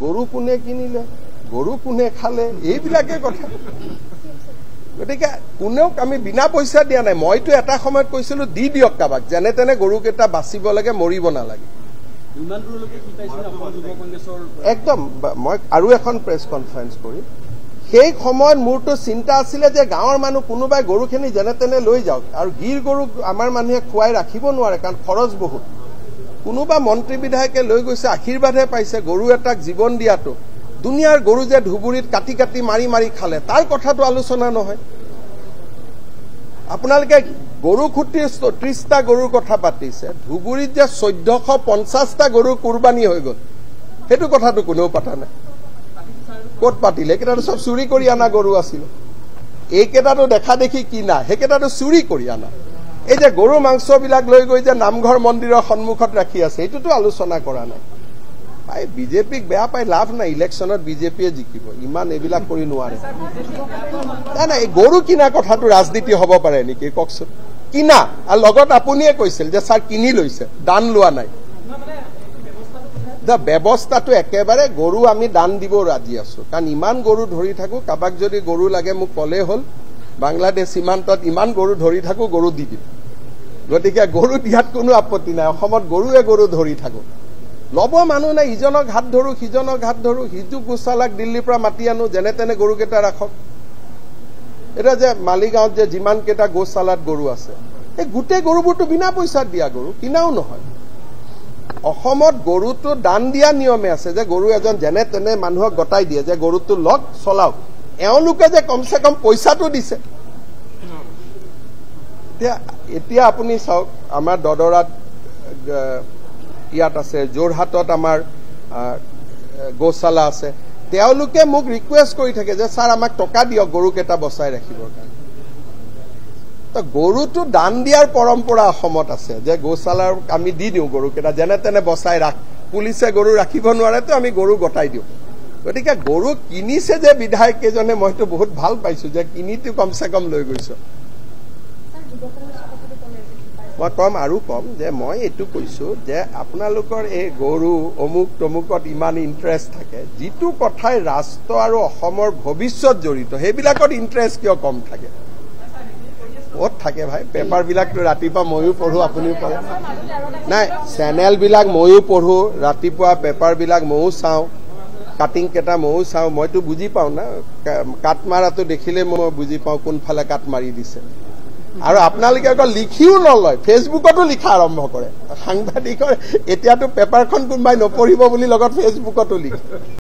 গৰু কোনে কিনিলে, গৰু কোনে খালে, এইবিলাকে কথা। গতিকে কোনেও আমি বিনা পইচা দিয়া নাই। মইতো এটা সময়ত কৈছিলো দি দিয়ক কাৰোবাক, যেনে তেনে গৰুকেইটা বাচিব লাগে, মৰিব নালাগে। একদম মই আৰু এখন প্ৰেছ কনফাৰেন্স কৰিম। সেই সময়ত মোৰতো চিন্তা আছিলে যে গাঁৱৰ মানুহ কোনোবাই গৰুখিনি যেনে তেনে লৈ যাওক, আৰু গিৰ গৰু আমাৰ মানুহে খুৱাই ৰাখিব নোৱাৰে, কাৰণ খৰচ বহুত। কোনোবা মন্ত্ৰী বিধায়কে লৈ গৈছে, আশীৰ্বাদহে পাইছে। গৰু এটাক জীৱন দিয়াটো, দুনিয়াৰ গৰু যে ধুবুৰীত কাটি কাটি মাৰি মাৰি খালে, তাৰ কথাটো আলোচনা নহয়। আপোনালোকে গৰু খুটিৰ 30টা গৰুৰ কথা পাতিছে, ধুবুৰীত যে 1450টা গৰু কুৰবানী হৈ গ'ল, সেইটো কথাটো কোনেও পতা নাই। ক'ত পাতিলে? এইকেইটাতো চব চুৰি কৰি অনা গৰু আছিল। এইকেইটাতো দেখা দেখি কিনা, সেইকেইটাতো চুৰি কৰি অনা। এই যে গৰু মাংসবিলাক লৈ গৈ যে নামঘৰ মন্দিৰৰ সন্মুখত ৰাখি আছে, এইটোতো আলোচনা কৰা নাই। বিজেপিক বেয়া পাই লাভ নাই, ইলেকশ্যনত বিজেপিয়ে জিকিব, ইমান এইবিলাক কৰি নোৱাৰে। নাই নাই, গৰু কিনা কথাটো ৰাজনীতি হ'ব পাৰে নেকি কওকচোন? কিনা, আৰু লগত আপুনিয়ে কৈছিল যে ছাৰ কিনি লৈছে, দান লোৱা নাই। ব্যৱস্থাটো একেবাৰে গৰু আমি দান দিব ৰাজি আছো, কাৰণ ইমান গৰু ধৰি থাকো। কাৰোবাক যদি গৰু লাগে মোক ক'লেই হ'ল, বাংলাদেশ সীমান্তত ইমান গৰু ধৰি থাকো, গৰু দি দিম। গতিকে গৰু দিয়াত কোনো আপত্তি নাই। অসমত গৰুৱে গৰু ধৰি থাকো, ল'ব মানুহ নাই। ইজনক হাত ধৰো, সিজনক হাত ধৰো, সিটো গোচালাক দিল্লীৰ পৰা মাতি আনো, যেনে তেনে গৰুকেইটা ৰাখক। এতিয়া যে মালিগাঁৱত যে যিমান কেইটা গোচালাত গৰু আছে, এই গোটেই গৰুবোৰতো বিনা পইচাত দিয়া গৰু, কিনাও নহয়। অসমত গৰুটো দান দিয়া নিয়মে আছে, যে গৰু এজন যেনে তেনে মানুহক গতাই দিয়ে যে গৰুটো লগ চলাওক। এওঁলোকে যে কমচে কম পইচাটো দিছে। এতিয়া আপুনি চাওক, আমাৰ দদৰাত ইয়াত আছে, যোৰহাটত আমাৰ গৌশালা আছে। তেওঁলোকে মোক ৰিকুৱেষ্ট কৰি থাকে যে ছাৰ আমাক টকা দিয়ক গৰুকেইটা বচাই ৰাখিবৰ কাৰণে। গৰুটো দান দিয়াৰ পৰম্পৰা অসমত আছে, যে গৌশালাৰ আমি দি দিওঁ গৰুকেইটা, যেনে তেনে বচাই ৰাখ। পুলিচে গৰু ৰাখিব নোৱাৰেতো আমি গৰু গতাই দিওঁ। গতিকে গৰু কিনিছে যে বিধায়ক কেইজনে, মইতো বহুত ভাল পাইছো যে কিনিটো কমচে কম লৈ গৈছো। মই কম আৰু কম যে মই এইটো কৈছো যে আপোনালোকৰ এই গৰু অমুক তমুকত ইমান ইণ্টাৰেষ্ট থাকে, যিটো কথাই ৰাষ্ট্ৰ আৰু অসমৰ ভৱিষ্যত জড়িত, সেইবিলাকত ইণ্টাৰেষ্ট কিয় কম থাকে? ক'ত থাকে ভাই? পেপাৰবিলাকতো ৰাতিপুৱা ময়ো পঢ়ো, আপুনিও পঢ়ে। নাই, চেনেলবিলাক ময়ো পঢ়ো, ৰাতিপুৱা পেপাৰবিলাক ময়ো চাওঁ, কাটিং কেইটা ময়ো চাওঁ। মইতো বুজি পাওঁ না, কাট মাৰাটো দেখিলে মই বুজি পাওঁ কোনফালে কাট মাৰি দিছে। আৰু আপোনালোকে আকৌ লিখিও নলয়, ফেচবুকতো লিখা আৰম্ভ কৰে। সাংবাদিকৰ এতিয়াতো পেপাৰখন কোনোবাই নপঢ়িব বুলি লগত ফেচবুকতো লিখে।